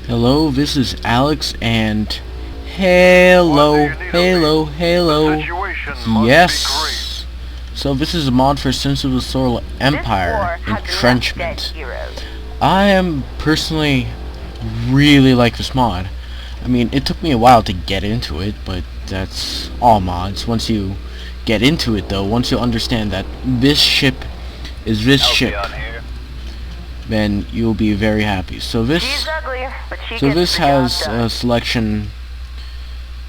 Hello, this is Alex, and hello, yes. So this is a mod for Sins of the Solar Empire, Entrenchment. I am personally really like this mod. I mean, it took me a while to get into it, but that's all mods. Once you get into it, though, once you understand that this ship is this ship, then you'll be very happy. So this has a selection,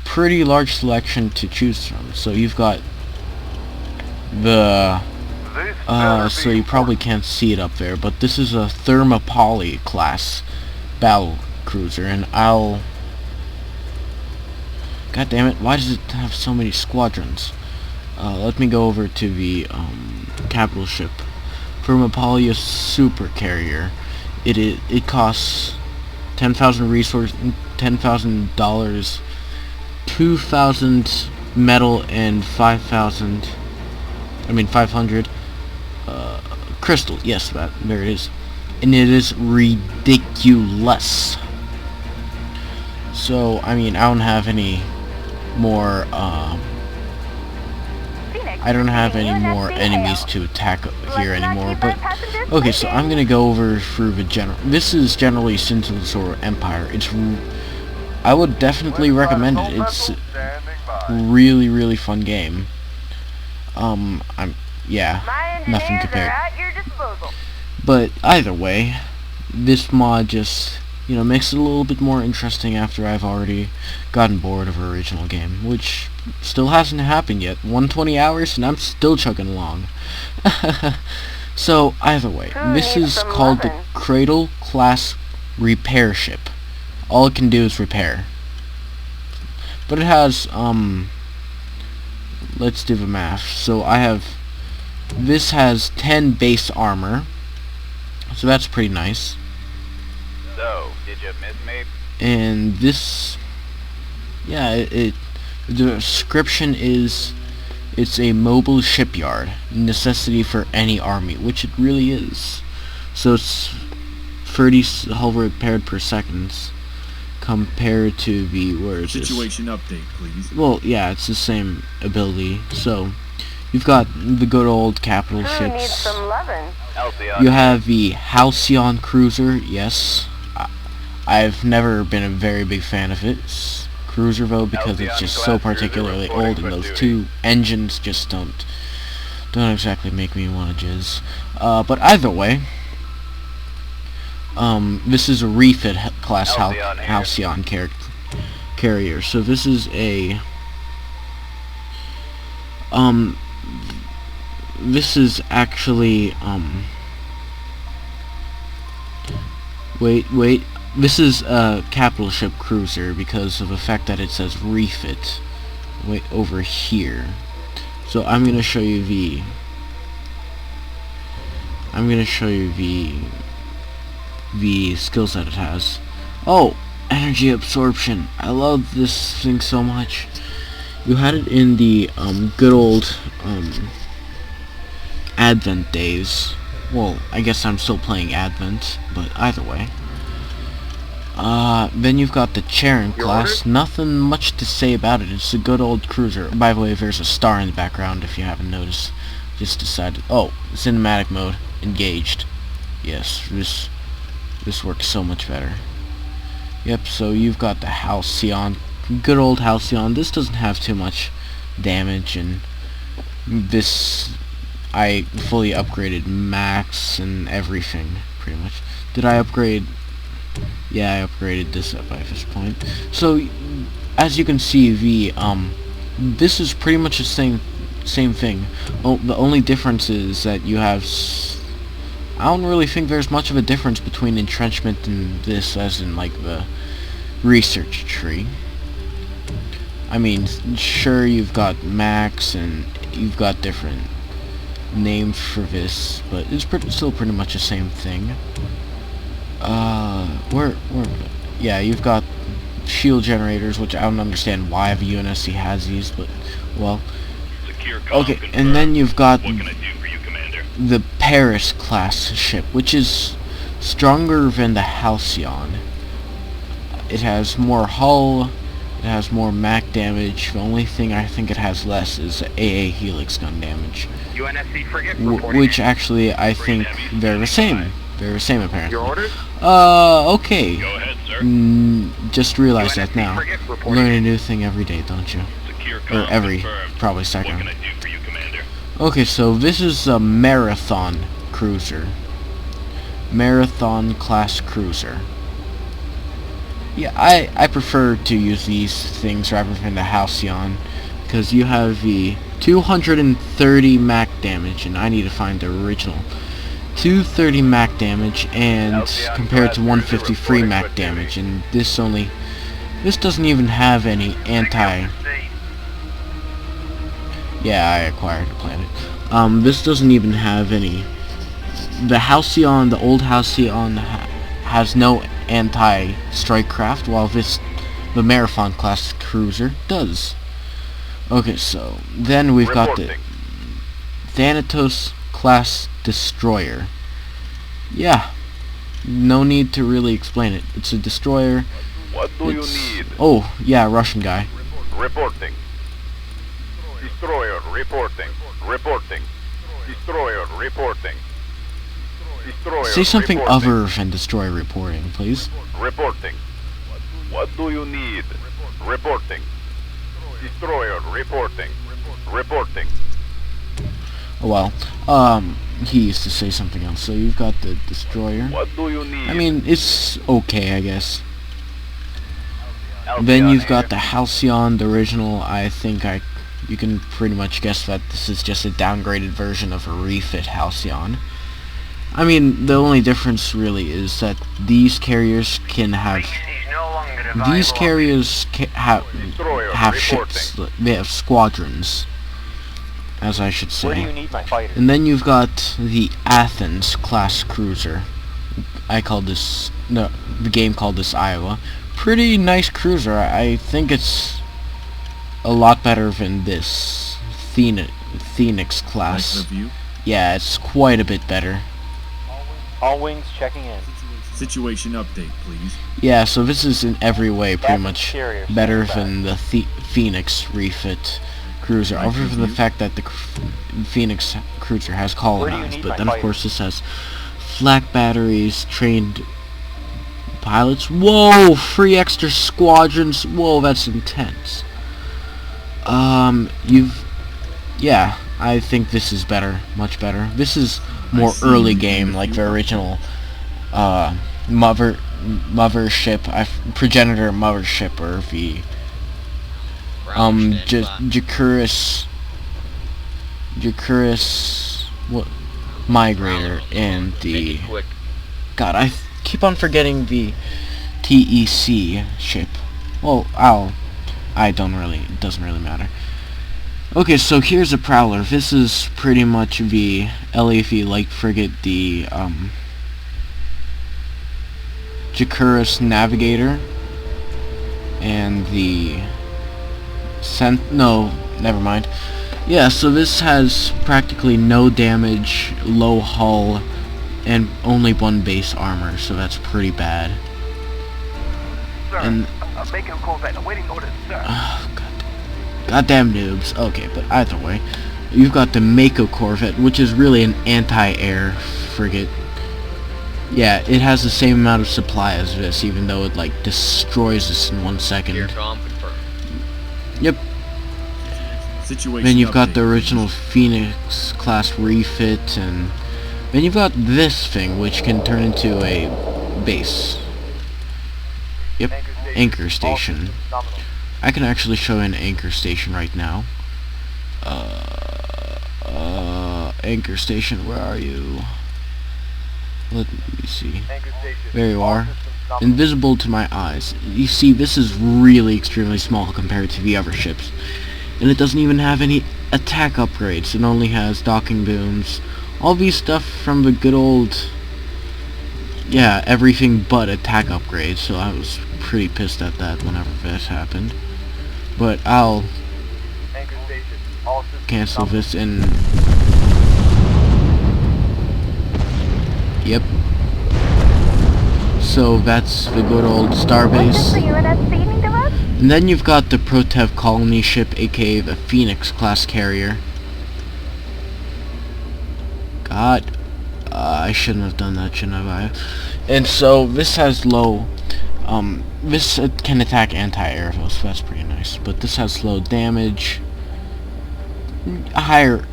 pretty large selection to choose from. So you've got the so you probably can't see it up there, but this is a Thermopylae class battle cruiser, and God damn it, why does it have so many squadrons? Let me go over to the capital ship. Thermopylae super carrier. It costs 10,000 resource, $10,000, 2,000 metal, and 500 crystal. Yes, there it is, and it is ridiculous. So I mean, I don't have any more. I don't have any more enemies to attack here anymore, but okay, so I'm gonna go over through the this is generally Sins of the Solar Empire. I would definitely recommend it. It's a really fun game. Nothing compared. But either way, this mod just, makes it a little bit more interesting after I've already gotten bored of the original game, which still hasn't happened yet. 120 hours and I'm still chugging along. So either way, this is called the Cradle class repair ship. All it can do is repair. But it has, let's do the math. So this has 10 base armor, so that's pretty nice. So, did you miss me? And this, the description is, it's a mobile shipyard, necessity for any army, which it really is. So it's 30 hull repaired per second, compared to the, where is this? Situation update, please. Well, yeah, it's the same ability. So you've got the good old capital ships. You have the Halcyon cruiser. Yes, I've never been a very big fan of it. Cruiser though, because it's just so particularly old, and those two engines just don't exactly make me want to jizz. But either way, this is a refit class Halcyon carrier. So this is a this is actually wait. This is a capital ship cruiser because of the fact that it says refit over here. So I'm gonna show you the skills that it has. Oh, energy absorption. I love this thing so much. You had it in the good old Advent days. Well, I guess I'm still playing Advent, but either way. Then you've got the Charon class. Nothing much to say about it. It's a good old cruiser. By the way, there's a star in the background if you haven't noticed. Just decided. Oh, cinematic mode engaged. Yes, this works so much better. Yep. So you've got the Halcyon, good old Halcyon. This doesn't have too much damage, and this I fully upgraded max and everything pretty much. Did I upgrade? Yeah, I upgraded this up by this point. So, as you can see, this is pretty much the same thing. Oh, the only difference is that you have. I don't really think there's much of a difference between Entrenchment and this, as in like the research tree. I mean, sure, you've got max and you've got different names for this, but it's still pretty much the same thing. Yeah, you've got shield generators, which I don't understand why the UNSC has these, but, well. Okay, and then you've got the Paris class ship, which is stronger than the Halcyon. it has more hull, it has more MAC damage. The only thing I think it has less is AA Helix gun damage. UNSC frigate reporting Which in. actually I think they're the same. They're the same apparently. Your orders? Okay. Go ahead, sir. Just realized that UNSC now. frigate reporting Learn a in. new thing every day, don't you? Secure Or comm every, confirmed. probably What second. can I do for you, Commander? Okay, so this is a Marathon cruiser. Marathon class cruiser. Yeah, I prefer to use these things rather than the Halcyon, because you have the 230 MAC damage, and I need to find the original. 230 MAC damage, and Halcyon compared to class 150 cruiser free reporting MAC with duty. damage, and this doesn't even have any anti. Yeah, I acquired the planet. This doesn't even have any. The Halcyon, the old Halcyon, has no anti-strike craft, while the Marathon class cruiser does. Okay, so then we've got the Reporting. Thanatos class destroyer. Yeah, no need to really explain it. It's a destroyer. What do you It's, need? oh, yeah, Russian guy. Reporting. Destroyer reporting. Reporting. Destroyer reporting. Destroyer Say something reporting. other than destroyer reporting, please. Reporting. What do you need? Reporting. Destroyer reporting. Reporting. Oh well. He used to say something else. So you've got the destroyer. What do you need? I mean, it's okay, I guess. Halcyon Then you've got aim. the Halcyon, the original. I think you can pretty much guess that this is just a downgraded version of a refit Halcyon. I mean, the only difference really is that these carriers can have. These carriers have Destroyer ships. They have squadrons, as I should Where do say. you need my fighter? And then you've got the Athens class cruiser. I called this the game called this Iowa. Pretty nice cruiser. I think it's a lot better than this Phoenix class. Nice review. Yeah, it's quite a bit better. All wings checking in. Situation update, please. Yeah, so this is in every way pretty Captain much Carrier, better stand by. than the Phoenix refit cruiser, Nice other than the review. fact that the Phoenix cruiser has Where do you colonized, need but my then of fighter? course this has flak batteries, trained pilots. Whoa, 3 extra squadrons. Whoa, that's intense. Yeah, I think this is better, much better. This is more see early you game, in a like few the original mothership, progenitor mothership, or the Jacuris what migrator, and the God, I keep on forgetting the TEC ship. Well, it doesn't really matter. Okay, so here's a Prowler. This is pretty much the LAV light frigate, the Jacuris Navigator, and the no, never mind. Yeah, so this has practically no damage, low hull, and only 1 base armor, so that's pretty bad. Sir, And making a Corvette. Awaiting orders, sir. oh, goddamn noobs. Okay, but either way, you've got the Mako Corvette, which is really an anti-air frigate. Yeah, it has the same amount of supply as this, even though it like destroys us in 1 second. Yep. Situation Then you've got the update, original Phoenix class refit, and then you've got this thing, which can turn into a base. Yep, anchor station. I can actually show an anchor station right now. Anchor station, where are you? Let me see. There you are. Invisible to my eyes. You see, this is really extremely small compared to the other ships. And it doesn't even have any attack upgrades. It only has docking booms. All these stuff from the good old... Yeah, everything but attack upgrades. So I was pretty pissed at that whenever this happened. But I'll cancel this and... Yep. So that's the good old What's starbase. the UNSC need of us? And then you've got the Protev colony ship, aka the Phoenix class carrier. God, I shouldn't have done that, shouldn't I? And so this has low, this can attack anti-air, so that's pretty nice. But this has low damage, a higher,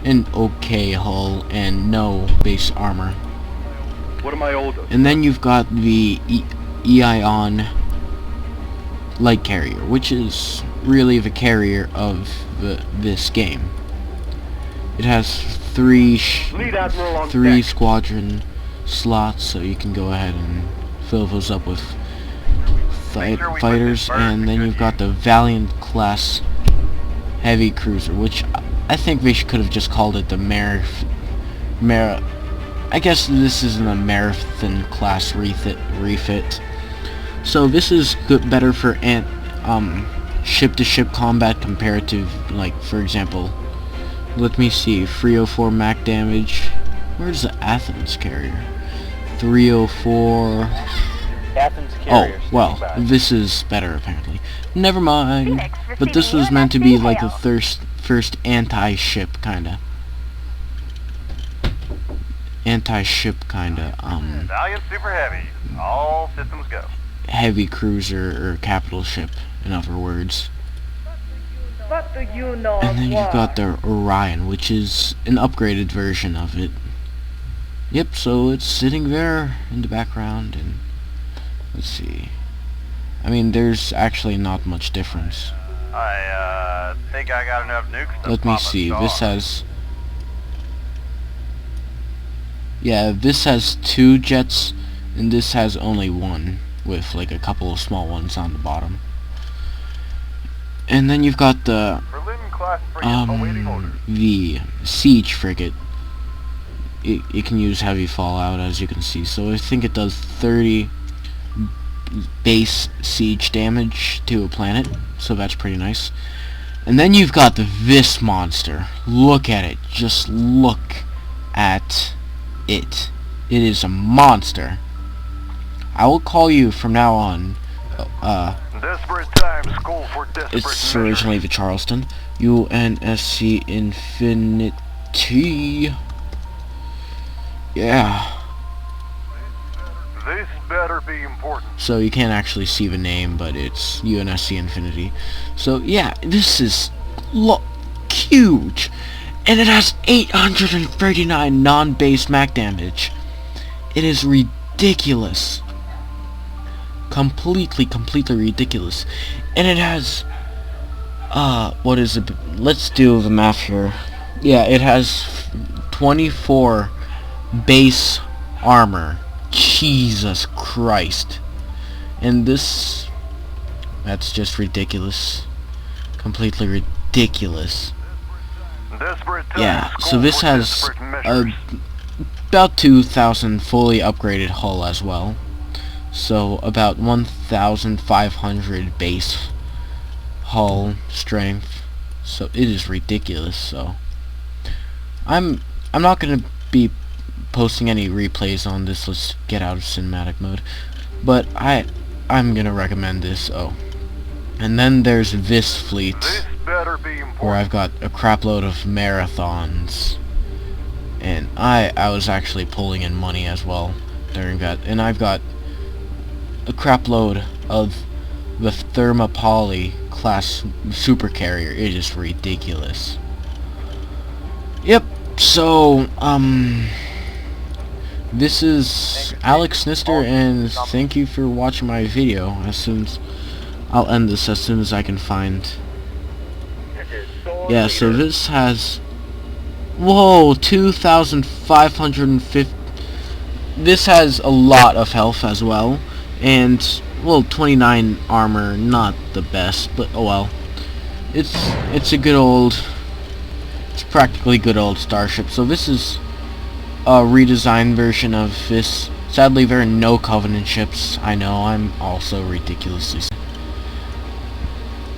an okay hull, and no base armor. What am I older? And then you've got the Eion light carrier, which is really the carrier of this game. It has three squadron slots, so you can go ahead and fill those up with fighters. And then you've got the Valiant class heavy cruiser, which I think they could have just called it the I guess this isn't a Marathon class refit. So this is better for ship-to-ship combat compared to, like, for example, let me see, 304 Mac damage. Where's the Athens carrier? 304. Athens Oh, carrier. well, standing by. this is better apparently. Never mind. Phoenix, But this receiving was meant to be like the UNSC first anti-ship kinda. Anti-ship kinda, Valiant Super Heavy. All systems go. heavy cruiser or capital ship, in other words. What do you know And of then war? you've got the Orion, which is an upgraded version of it. Yep, so it's sitting there in the background, and let's see. I mean, there's actually not much difference. I think I got enough nukes to Let me pop a see, star. this has... Yeah, this has 2 jets, and this has only 1, with like a couple of small ones on the bottom. And then you've got the Berlin class frigate awaiting orders. the siege frigate. It can use heavy fallout, as you can see. So I think it does 30 base siege damage to a planet. So that's pretty nice. And then you've got this monster. Look at it. Just look at it. It is a monster. I will call you from now on. Desperate times call for desperate It's measures. originally the Charleston. UNSC Infinity. Yeah. This better be important. So you can't actually see the name, but it's UNSC Infinity. So yeah, this is huge. And it has 839 non-base Mac damage. It is ridiculous. Completely ridiculous. And it has what is it? Let's do the math here. Yeah, it has 24 base armor. Jesus Christ. And this, that's just ridiculous. Completely ridiculous. Desperate times Yeah, call so this for has desperate measures. about 2,000 fully upgraded hull as well. So about 1,500 base hull strength. So it is ridiculous. So I'm not gonna be posting any replays on this. Let's get out of cinematic mode. But I'm gonna recommend this. Oh, and then there's this fleet, This better be important. where I've got a crapload of marathons, and I was actually pulling in money as well during that, and I've got a crapload of the Thermopylae class super carrier. It is ridiculous. Yep, so this is Alex Snister, and thank you for watching my video. I'll end this as soon as I can find. Yeah, so this has, whoa, 2,550. This has a lot of health as well, and well, 29 armor, not the best, but oh well. It's a good old, it's practically good old starship. So this is a redesigned version of this. Sadly, there are no Covenant ships. I know, I'm also ridiculously,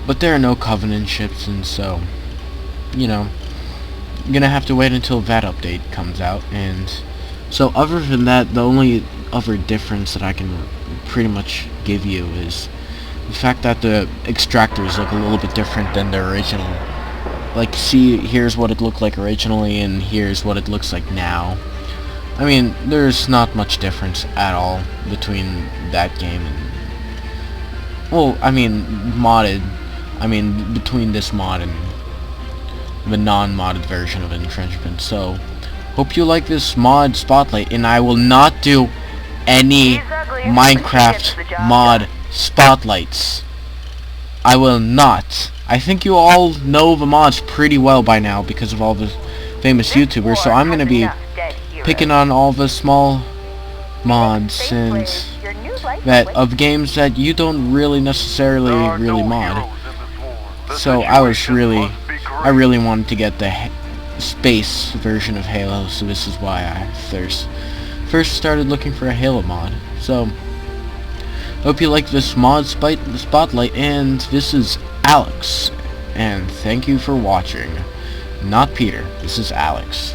but there are no Covenant ships, and so, you know, I'm gonna have to wait until that update comes out, and So other than that, the only other difference that I can pretty much give you is the fact that the extractors look a little bit different than the original. Like, see, here's what it looked like originally, and here's what it looks like now. I mean, there's not much difference at all between that game and... Well, I mean, between this mod and the non-modded version of Entrenchment. So, hope you like this mod Spotlight, and I will not do any Minecraft mod Spotlights. I will not. I think you all know the mods pretty well by now because of all the famous YouTubers, so I'm gonna be picking on all the small mods and that of games that you don't really necessarily mod. So I really wanted to get the space version of Halo, so this is why I first started looking for a Halo mod. So hope you like this mod Spotlight, and this is Alex, and thank you for watching. Not Peter, this is Alex.